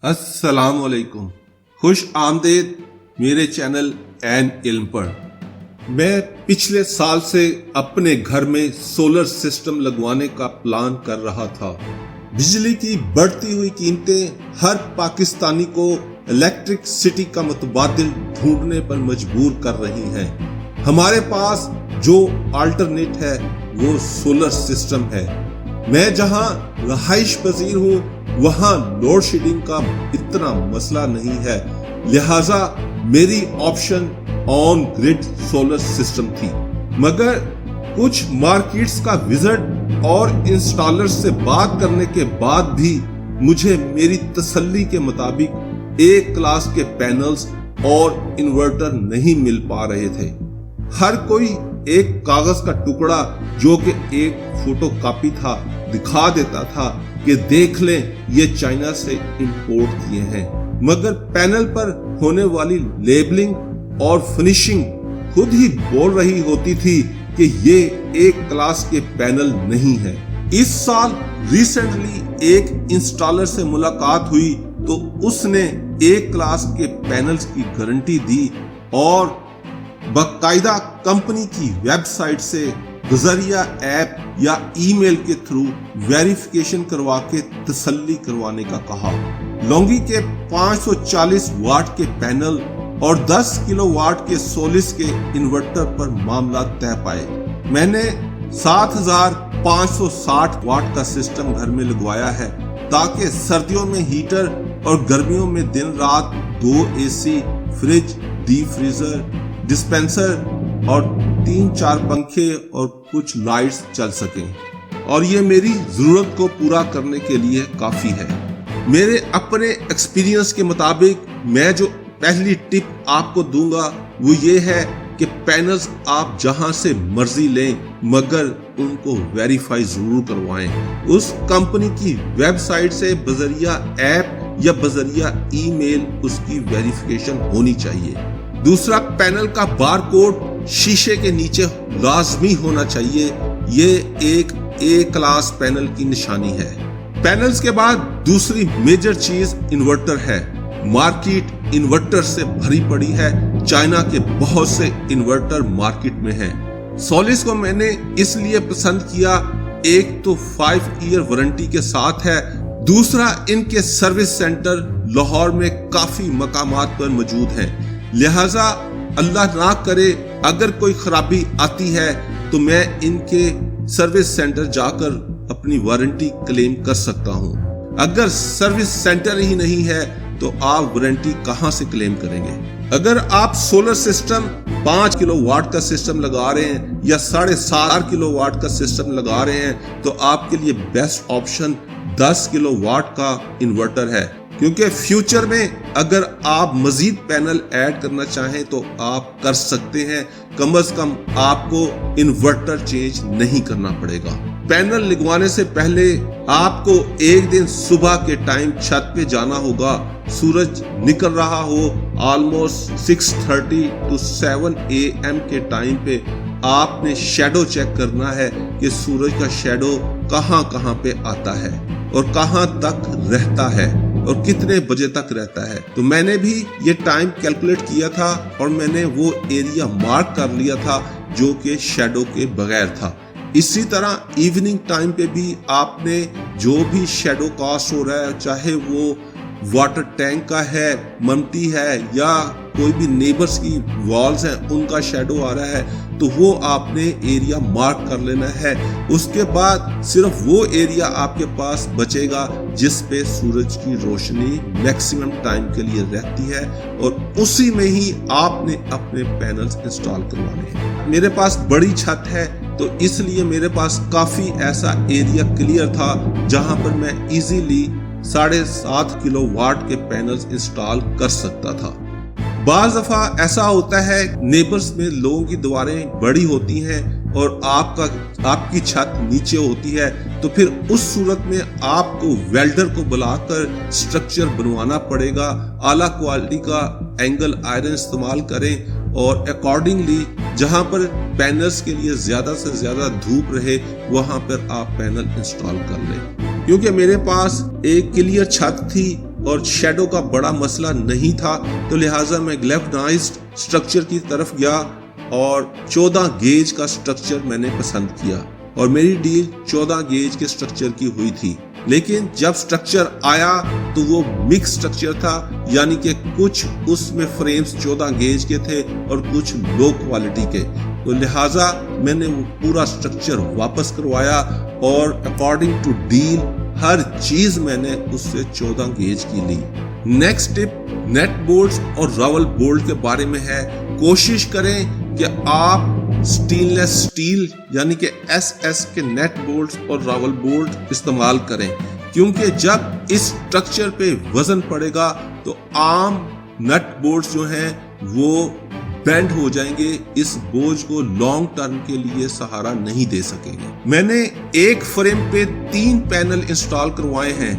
अस्सलाम वालेकुम, खुश आमदेद मेरे चैनल एन इल्म पर। मैं पिछले साल से अपने घर में सोलर सिस्टम लगवाने का प्लान कर रहा था। बिजली की बढ़ती हुई कीमतें हर पाकिस्तानी को इलेक्ट्रिक सिटी का मुतबादिल ढूंढने पर मजबूर कर रही हैं। हमारे पास जो अल्टरनेट है वो सोलर सिस्टम है। मैं जहां रहाइश पजीर हूँ वहां लोड शेडिंग का इतना मसला नहीं है, लिहाजा मेरी option on grid solar system थी। मगर कुछ मार्केट्स का विजिट और इंस्टॉलर से बात करने के बाद भी मुझे मेरी तसल्ली के मुताबिक एक क्लास के पैनल्स और इन्वर्टर नहीं मिल पा रहे थे। हर कोई एक कागज का टुकड़ा जो कि एक फोटो कॉपी था दिखा देता था कि देख लें ये चाइना से इंपोर्ट किए हैं, मगर पैनल पर होने वाली लेबलिंग और फिनिशिंग खुद ही बोल रही होती थी कि ये एक क्लास के पैनल नहीं है। इस साल रिसेंटली एक इंस्टॉलर से मुलाकात हुई तो उसने एक क्लास के पैनल्स की गारंटी दी और बाकायदा कंपनी की वेबसाइट से गुजरिया ऐप या ईमेल के थ्रू वेरिफिकेशन करवा के तसल्ली करवाने का कहा। लॉन्गी के 540 वाट के पैनल और 10 किलोवाट के सोलिस के इन्वर्टर पर मामला तय पाए। मैंने 7560 वाट का सिस्टम घर में लगवाया है ताकि सर्दियों में हीटर और गर्मियों में दिन रात 2 AC, fridge, deep freezer, dispenser और 3-4 पंखे और कुछ लाइट्स चल सकें, और ये मेरी जरूरत को पूरा करने के लिए काफी है। मेरे अपने एक्सपीरियंस के मुताबिक मैं जो पहली टिप आपको दूंगा वो ये है कि पैनल्स आप जहां से मर्जी लें मगर उनको वेरीफाई जरूर करवाएं। उस कंपनी की वेबसाइट से बजरिया ऐप या बजरिया ईमेल उसकी वेरिफिकेशन होनी चाहिए। दूसरा, पैनल का बारकोड शीशे के नीचे लाजमी होना चाहिए। ये एक ए क्लास पैनल की निशानी है। पैनल्स के बाद दूसरी मेजर चीज इन्वर्टर है। मार्केट इन्वर्टर से भरी पड़ी है। चाइना के बहुत से इन्वर्टर मार्केट में हैं। सोलिस को मैंने इसलिए पसंद किया, एक तो 5 ईयर वारंटी के साथ है, दूसरा इनके सर्विस सेंटर लाहौर में काफी मकामात पर मौजूद हैं। लिहाजा अल्लाह ना करे अगर कोई खराबी आती है तो मैं इनके सर्विस सेंटर जाकर अपनी वारंटी क्लेम कर सकता हूं। अगर सर्विस सेंटर ही नहीं है तो आप वारंटी कहां से क्लेम करेंगे? अगर आप सोलर सिस्टम 5 किलोवाट का सिस्टम लगा रहे हैं या 7.5 किलोवाट का सिस्टम लगा रहे हैं तो आपके लिए बेस्ट ऑप्शन 10 किलोवाट का इन्वर्टर है, क्योंकि फ्यूचर में अगर आप मजीद पैनल ऐड करना चाहें तो आप कर सकते हैं। कम से कम आपको इन्वर्टर चेंज नहीं करना पड़ेगा। पैनल लगवाने से पहले आपको एक दिन सुबह के टाइम छत पे जाना होगा। सूरज निकल रहा हो ऑलमोस्ट 6:30 to 7 AM के टाइम पे आपने शैडो चेक करना है कि सूरज का शैडो कहां पे आता है और कहां तक रहता है और कितने बजे तक रहता है। तो मैंने भी ये टाइम कैलकुलेट किया था और मैंने वो एरिया मार्क कर लिया था जो कि शैडो के बगैर था। इसी तरह इवनिंग टाइम पे भी आपने जो भी शैडो कास्ट हो रहा है, चाहे वो वाटर टैंक का है, ममटी है या कोई भी नेबर्स की वॉल्स हैं उनका शैडो आ रहा है, तो वो आपने एरिया मार्क कर लेना है। उसके बाद सिर्फ वो एरिया आपके पास बचेगा जिस पे सूरज की रोशनी मैक्सिमम टाइम के लिए रहती है और उसी में ही आपने अपने पैनल्स इंस्टॉल करवाने हैं। मेरे पास बड़ी छत है तो इसलिए मेरे पास काफी ऐसा एरिया क्लियर था जहां पर मैं इजीली 7.5 किलोवाट के पैनल्स इंस्टॉल कर सकता था। बाज़ दफा ऐसा होता है नेबर्स में लोगों की दीवारें बड़ी होती हैं और आपकी छत नीचे होती है, तो फिर उस सूरत में आपको वेल्डर को बुलाकर स्ट्रक्चर बनवाना पड़ेगा। आला क्वालिटी का एंगल आयरन इस्तेमाल करें और अकॉर्डिंगली जहां पर पैनल्स के लिए ज्यादा से ज्यादा धूप रहे वहां पर आप पैनल इंस्टॉल कर लें। क्योंकि मेरे पास एक क्लियर छत थी اور شیڈو کا بڑا مسئلہ نہیں تھا، تو لہٰذا میں گلیونائزڈ سٹرکچر کی طرف گیا اور 14 گیج کا سٹرکچر میں نے پسند کیا، اور میری ڈیل 14 گیج کے سٹرکچر کی ہوئی تھی۔ لیکن جب سٹرکچر آیا تو وہ مکس سٹرکچر تھا، یعنی کہ کچھ اس میں فریمز 14 گیج کے تھے اور کچھ لو کوالٹی کے، تو لہٰذا میں نے وہ پورا سٹرکچر واپس کروایا اور اکارڈنگ ٹو ڈیل ہر چیز میں نے اس سے 14 گیج کی لی۔ نیکسٹ ٹپ نیٹ بولٹس اور راول بولٹ کے بارے میں ہے۔ کوشش کریں کہ آپ سٹین لیس سٹیل یعنی کہ ایس کے نیٹ بولٹس اور راول بولٹ استعمال کریں، کیونکہ جب اس سٹرکچر پہ وزن پڑے گا تو عام نٹ بولٹس جو ہیں وہ بینڈ ہو جائیں گے، اس بوجھ کو لانگ ٹرم کے لیے سہارا نہیں دے سکیں گے۔ میں نے ایک فریم پہ 3 پینل انسٹال کروائے ہیں،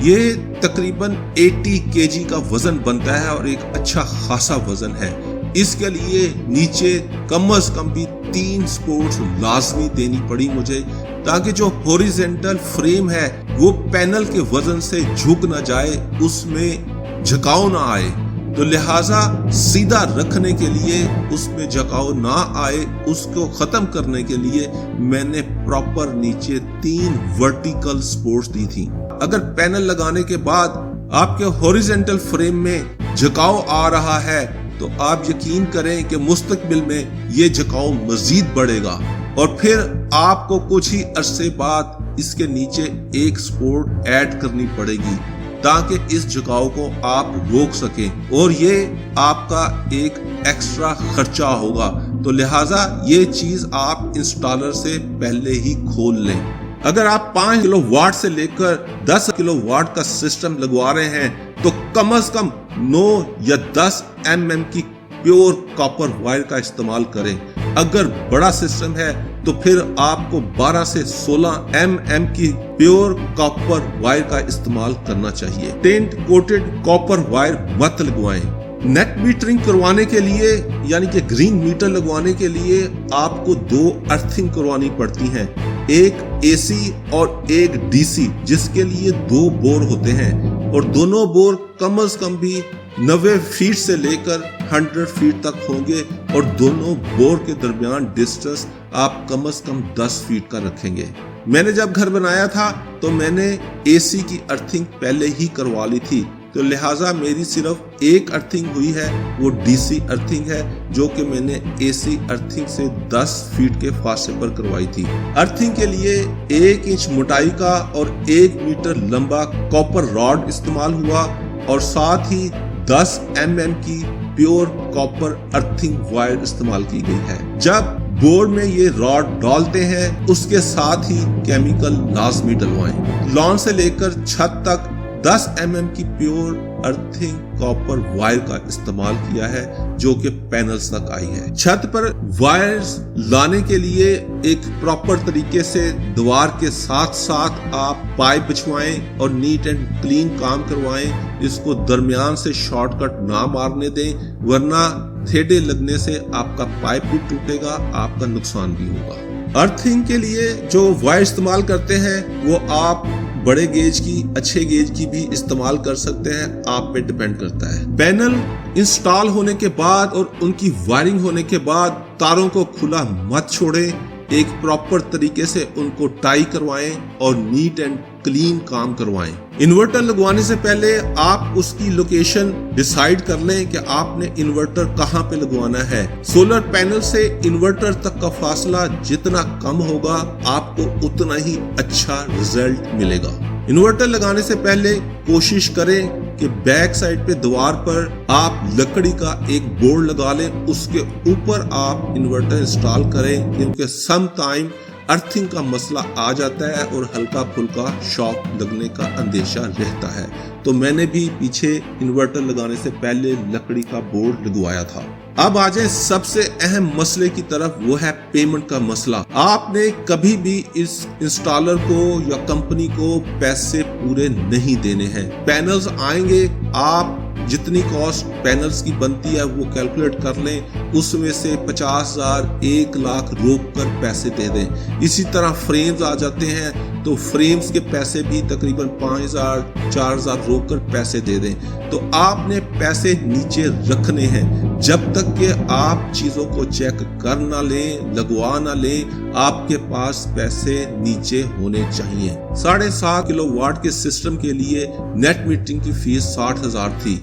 یہ تقریباً 80 kg کا وزن بنتا ہے اور ایک اچھا خاصا وزن ہے۔ اس کے لیے نیچے کم از کم بھی 3 سپورٹس لازمی دینی پڑی مجھے، تاکہ جو ہاریزونٹل فریم ہے وہ پینل کے وزن سے جھک نہ جائے، اس میں جھکاؤ نہ آئے، تو لہٰذا سیدھا رکھنے کے لیے اس میں جھکاؤ نہ آئے، اس کو ختم کرنے کے لیے میں نے پراپر نیچے 3 ورٹیکل سپورٹس دی تھی۔ اگر پینل لگانے کے بعد آپ کے ہاریزونٹل فریم میں جھکاؤ آ رہا ہے تو آپ یقین کریں کہ مستقبل میں یہ جھکاؤ مزید بڑھے گا، اور پھر آپ کو کچھ ہی عرصے بعد اس کے نیچے ایک سپورٹ ایڈ کرنی پڑے گی تاکہ اس جھکاؤ کو آپ روک سکیں، اور یہ آپ کا ایک ایکسٹرا خرچہ ہوگا، تو لہٰذا یہ چیز آپ انسٹالر سے پہلے ہی کھول لیں۔ اگر آپ 5 کلو واٹ سے لے کر 10 کلو واٹ کا سسٹم لگوا رہے ہیں تو کم از کم 9 یا 10 mm کی پیور کاپر وائر کا استعمال کریں۔ اگر بڑا سسٹم ہے تو پھر آپ کو 12 سے 16 mm کی پیور کاپر وائر کا استعمال کرنا چاہیے۔ ٹینٹ کوٹڈ کاپر وائر مت لگوائیں۔ نیٹ میٹرنگ کروانے کے لیے یعنی کہ گرین میٹر لگوانے کے لیے آپ کو 2 ارتھنگ کروانی پڑتی ہیں، ایک AC اور ایک DC، جس کے لیے 2 بور ہوتے ہیں، اور دونوں بور کم از کم بھی 90 فیٹ سے لے کر 100 فیٹ تک ہوں گے، اور دونوں بور کے درمیان ڈسٹنس آپ کم از کم 10 فیٹ کا رکھیں گے۔ میں نے جب گھر بنایا تھا تو میں نے AC کی ارتھنگ پہلے ہی کروا لی تھی، تو لہٰذا میری صرف ایک ارتھنگ ہوئی ہے، وہ DC ارتھنگ ہے، جو کہ میں نے AC ارتھنگ سے 10 فیٹ کے فاصلے پر کروائی تھی۔ ارتھنگ کے لیے 1 انچ موٹائی کا اور 1 میٹر لمبا کاپر راڈ استعمال ہوا، اور ساتھ ہی 10 mm کی پیور کاپر ارتھنگ وائر استعمال کی گئی ہے۔ جب بورڈ میں یہ راڈ ڈالتے ہیں اس کے ساتھ ہی کیمیکل لازمی ڈلوائیں۔ لان سے لے کر چھت تک 10 mm کی پیور ارتھنگ کاپر وائر کا استعمال کیا ہے، جو کہ پینلز تک آئی ہے۔ چھت پر وائرز لانے کے لیے ایک پراپر طریقے سے دیوار کے ساتھ ساتھ آپ پائپ بچھوائیں اور نیٹ اینڈ کلین کام کروائیں، اس کو درمیان سے شارٹ کٹ نہ مارنے دیں، ورنہ تھیڑے لگنے سے آپ کا پائپ بھی ٹوٹے گا، آپ کا نقصان بھی ہوگا۔ ارتھنگ کے لیے جو وائر استعمال کرتے ہیں وہ آپ بڑے گیج کی، اچھے گیج کی بھی استعمال کر سکتے ہیں، آپ پہ ڈیپینڈ کرتا ہے۔ پینل انسٹال ہونے کے بعد اور ان کی وائرنگ ہونے کے بعد تاروں کو کھلا مت چھوڑیں، ایک پراپر طریقے سے ان کو ٹائی کروائیں اور نیٹ اینڈ کلین کام کروائیں۔ انورٹر لگوانے سے پہلے آپ اس کی لوکیشن ڈیسائیڈ کر لیں کہ آپ نے انورٹر کہاں پہ لگوانا ہے۔ سولر پینل سے انورٹر تک کا فاصلہ جتنا کم ہوگا آپ کو اتنا ہی اچھا رزلٹ ملے گا۔ انورٹر لگانے سے پہلے کوشش کریں کہ بیک سائڈ پہ دیوار پر آپ لکڑی کا ایک بورڈ لگا لیں، اس کے اوپر آپ انورٹر انسٹال کریں، کیونکہ سم ٹائم ارتھنگ کا مسئلہ آ جاتا ہے اور ہلکا پھلکا شاک لگنے کا اندیشہ رہتا ہے۔ تو میں نے بھی پیچھے انورٹر لگانے سے پہلے لکڑی کا بورڈ لگوایا تھا۔ اب آ جائیں سب سے اہم مسئلے کی طرف، وہ ہے پیمنٹ کا مسئلہ۔ آپ نے کبھی بھی اس انسٹالر کو یا کمپنی کو پیسے پورے نہیں دینے ہیں۔ پینلز آئیں گے، آپ جتنی کاسٹ پینلز کی بنتی ہے وہ کیلکولیٹ کر لیں، اس میں سے 50,000 1 لاکھ روک کر پیسے دے دیں۔ اسی طرح فریمز آ جاتے ہیں तो फ्रेम्स के पैसे भी तकरीबन 5,000 4,000 रोक कर पैसे दे दें। तो आपने पैसे नीचे रखने हैं जब तक कि आप चीजों को चेक कर ना लें, लगवा ना लें, आपके पास पैसे नीचे होने चाहिए। 7.5 किलोवाट के सिस्टम के लिए नेट मीटरिंग की फीस 60,000 थी।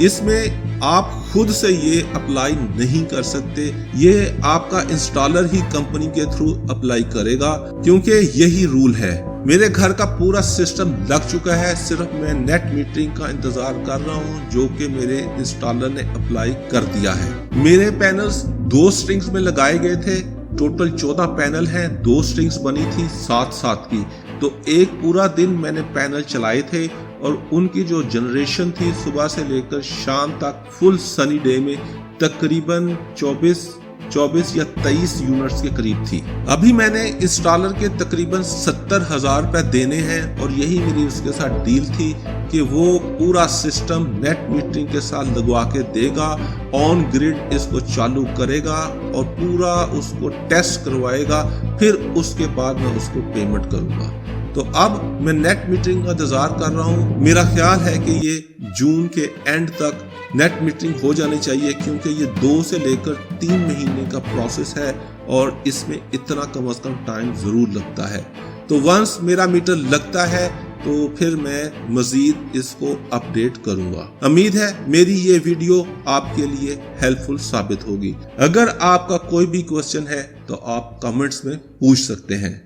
इसमें आप खुद से ये अप्लाई नहीं कर सकते, ये आपका इंस्टॉलर ही कंपनी के थ्रू अप्लाई करेगा, क्योंकि यही रूल है। मेरे घर का पूरा सिस्टम लग चुका है, सिर्फ मैं नेट मीटरिंग का इंतजार कर रहा हूँ जो कि मेरे इंस्टॉलर ने अप्लाई कर दिया है। मेरे पैनल्स 2 स्ट्रिंग्स में लगाए गए थे, टोटल 14 पैनल हैं, 2 स्ट्रिंग्स बनी थी 7-7 की। तो एक पूरा दिन मैंने पैनल चलाए थे और उनकी जो जनरेशन थी सुबह से लेकर शाम तक फुल सनी डे में तकरीबन 24 या 23 यूनिट्स के करीब थी। अभी मैंने इंस्टॉलर के तकरीबन 70,000 रुपए देने हैं और यही मेरी उसके साथ डील थी कि वो पूरा सिस्टम नेट मीटरिंग के साथ लगवा के देगा, ऑन ग्रिड इसको चालू करेगा और पूरा उसको टेस्ट करवाएगा, फिर उसके बाद मैं उसको पेमेंट करूंगा। तो अब मैं नेट मीटरिंग का इंतजार कर रहा हूँ। मेरा ख्याल है कि ये जून के एंड तक नेट मीटरिंग हो जानी चाहिए, क्योंकि ये 2 से लेकर 3 महीने का प्रोसेस है और इसमें इतना कम से कम टाइम जरूर लगता है। तो वंस मेरा मीटर लगता है तो फिर मैं मजीद इसको अपडेट करूंगा। उम्मीद है मेरी ये वीडियो आपके लिए हेल्पफुल साबित होगी। अगर आपका कोई भी क्वेश्चन है तो आप कमेंट्स में पूछ सकते हैं।